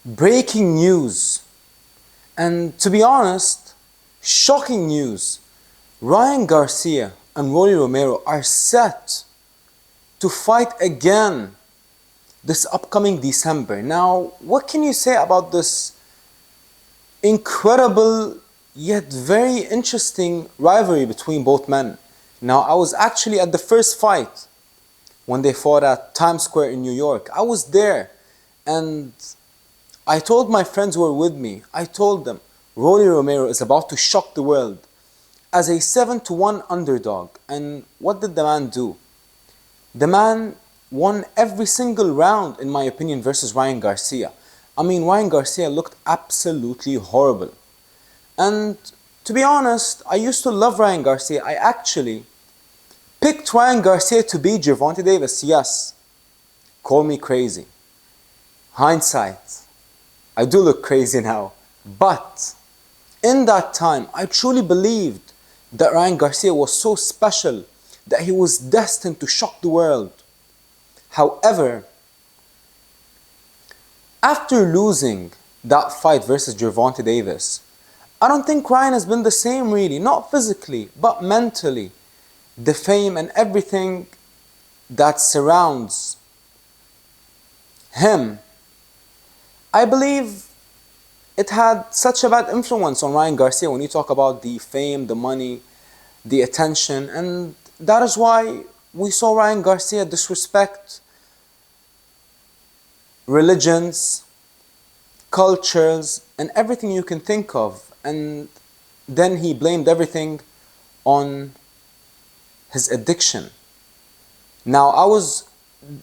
Breaking news, and to be honest, shocking news. Ryan Garcia and Rolly Romero are set to fight again this upcoming December. Now, what can you say about this incredible yet very interesting rivalry between both men? Now, I was actually at the first fight when they fought at Times Square in New York. I was there, and I told my friends who were with me, I told them, Rolly Romero is about to shock the world as a 7-1 underdog. And what did the man do? The man won every single round, in my opinion, versus Ryan Garcia. I mean, Ryan Garcia looked absolutely horrible. And to be honest, I used to love Ryan Garcia. I actually picked Ryan Garcia to beat Gervonta Davis. Yes, call me crazy. Hindsight, I do look crazy now. But in that time, I truly believed that Ryan Garcia was so special that he was destined to shock the world. However, after losing that fight versus Gervonta Davis, I don't think Ryan has been the same really, not physically, but mentally. The fame and everything that surrounds him, I believe it had such a bad influence on Ryan Garcia when you talk about the fame, the money, the attention, and that is why we saw Ryan Garcia disrespect religions, cultures, and everything you can think of. And then he blamed everything on his addiction. Now, I was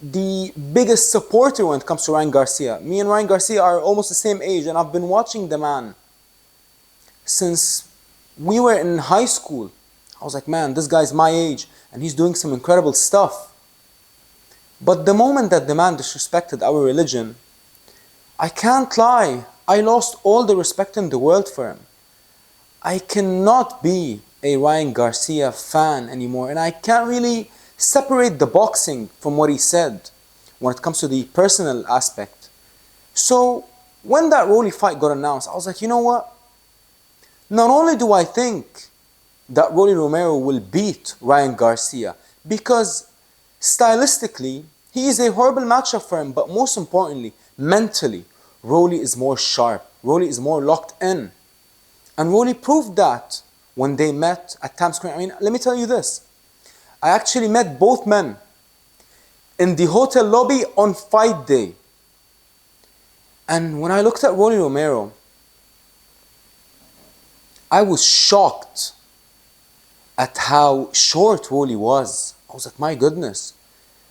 the biggest supporter when it comes to Ryan Garcia. Me and Ryan Garcia are almost the same age, and I've been watching the man since we were in high school. I was like, man, this guy's my age, and he's doing some incredible stuff. But the moment that the man disrespected our religion, I can't lie, I lost all the respect in the world for him. I cannot be a Ryan Garcia fan anymore, and I can't really separate the boxing from what he said when it comes to the personal aspect. So when that Rolly fight got announced, I was like, you know what? Not only do I think that Rolly Romero will beat Ryan Garcia, because stylistically, he is a horrible matchup for him, but most importantly, mentally, Rolly is more sharp. Rolly is more locked in. And Rolly proved that when they met at Times Square. I mean, let me tell you this. I actually met both men in the hotel lobby on fight day. And when I looked at Rolly Romero, I was shocked at how short Rolly was. I was like, my goodness.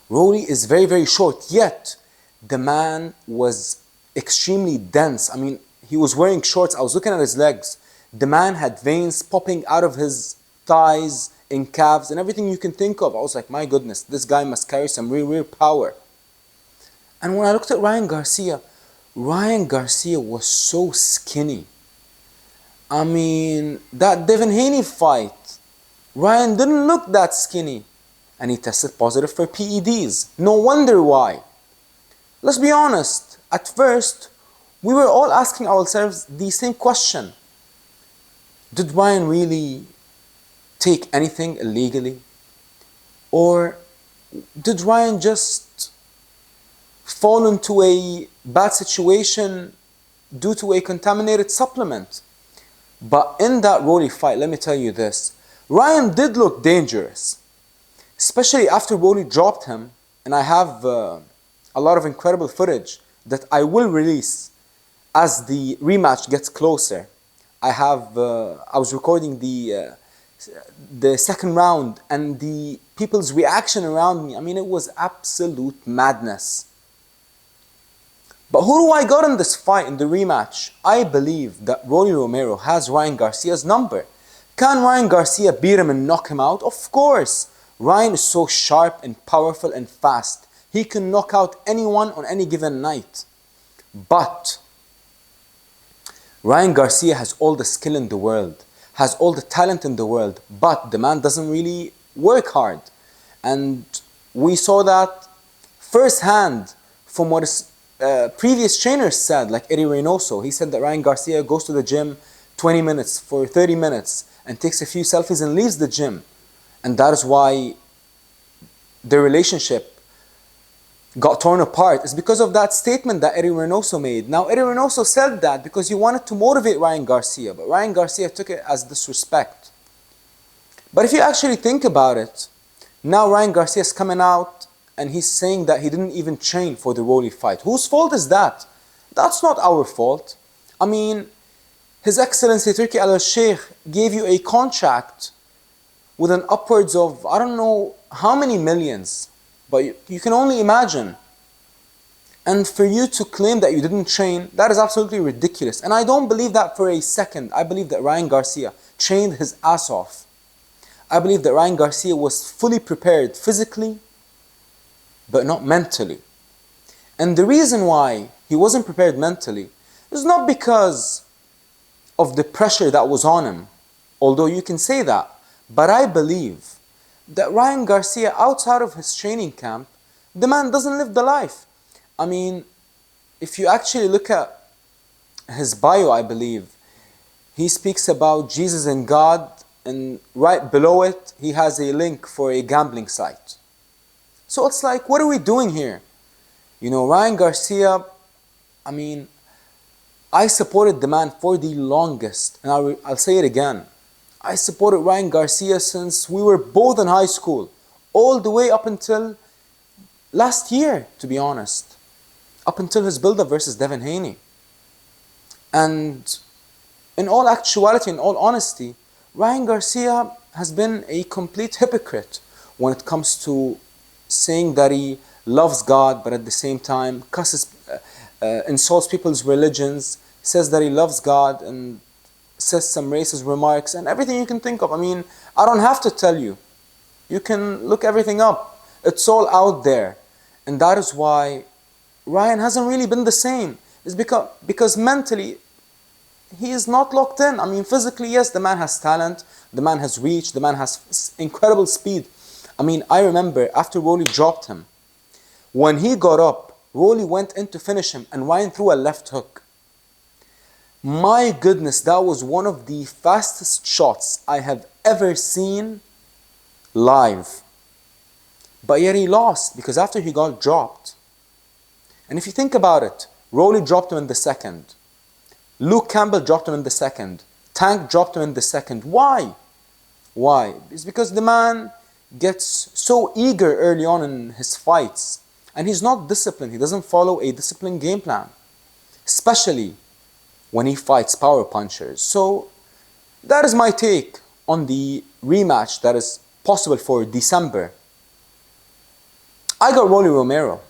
Rolly is very, very short, yet the man was extremely dense. I mean, he was wearing shorts. I was looking at his legs. The man had veins popping out of his thighs and calves and everything you can think of. I was like, my goodness, this guy must carry some real, real power. And when I looked at Ryan Garcia was so skinny. I mean, that Devin Haney fight, Ryan didn't look that skinny. And he tested positive for PEDs. No wonder why. Let's be honest, at first, we were all asking ourselves the same question. Did Ryan really take anything illegally? Or did Ryan just fall into a bad situation due to a contaminated supplement? But in that Rolly fight, let me tell you this, Ryan did look dangerous. Especially after Rolly dropped him, and I have a lot of incredible footage that I will release as the rematch gets closer. I was recording the second round and the people's reaction around me. I mean, it was absolute madness. But who do I got in this fight, in the rematch? I believe that Rolly Romero has Ryan Garcia's number. Can Ryan Garcia beat him and knock him out? Of course. Ryan is so sharp and powerful and fast. He can knock out anyone on any given night. But Ryan Garcia has all the skill in the world, has all the talent in the world, but the man doesn't really work hard. And we saw that firsthand from what is previous trainers said, like Eddie Reynoso. He said that Ryan Garcia goes to the gym 20 minutes for 30 minutes and takes a few selfies and leaves the gym. And that is why their relationship got torn apart. It's because of that statement that Eddie Reynoso made. Now, Eddie Reynoso said that because he wanted to motivate Ryan Garcia, but Ryan Garcia took it as disrespect. But if you actually think about it, now Ryan Garcia is coming out and he's saying that he didn't even train for the Rolly fight. Whose fault is that? That's not our fault. I mean, His Excellency Turki Al-Sheikh gave you a contract with an upwards of, I don't know how many millions, but you can only imagine. And for you to claim that you didn't train, that is absolutely ridiculous. And I don't believe that for a second. I believe that Ryan Garcia trained his ass off. I believe that Ryan Garcia was fully prepared physically, but not mentally. And the reason why he wasn't prepared mentally is not because of the pressure that was on him, although you can say that. But I believe that Ryan Garcia, outside of his training camp, the man doesn't live the life. I mean, if you actually look at his bio, I believe, he speaks about Jesus and God, and right below it, he has a link for a gambling site. So it's like, what are we doing here? You know, Ryan Garcia, I mean, I supported the man for the longest, and I'll say it again. I supported Ryan Garcia since we were both in high school, all the way up until last year, to be honest. Up until his build-up versus Devin Haney. And in all actuality, in all honesty, Ryan Garcia has been a complete hypocrite when it comes to saying that he loves God, but at the same time insults people's religions, says that he loves God, and says some racist remarks, and everything you can think of. I mean, I don't have to tell you. You can look everything up. It's all out there. And that is why Ryan hasn't really been the same. It's because mentally, he is not locked in. I mean, physically, yes, the man has talent, the man has reach, the man has incredible speed. I mean, I remember after Rolly dropped him, when he got up, Rolly went in to finish him, and Ryan threw a left hook. My goodness, that was one of the fastest shots I have ever seen live. But yet he lost, because after he got dropped, and if you think about it, Rolly dropped him in the second. Luke Campbell dropped him in the second. Tank dropped him in the second. Why? Why? It's because the man gets so eager early on in his fights. And he's not disciplined. He doesn't follow a disciplined game plan. Especially when he fights power punchers. So that is my take on the rematch that is possible for December. I got Rolly Romero.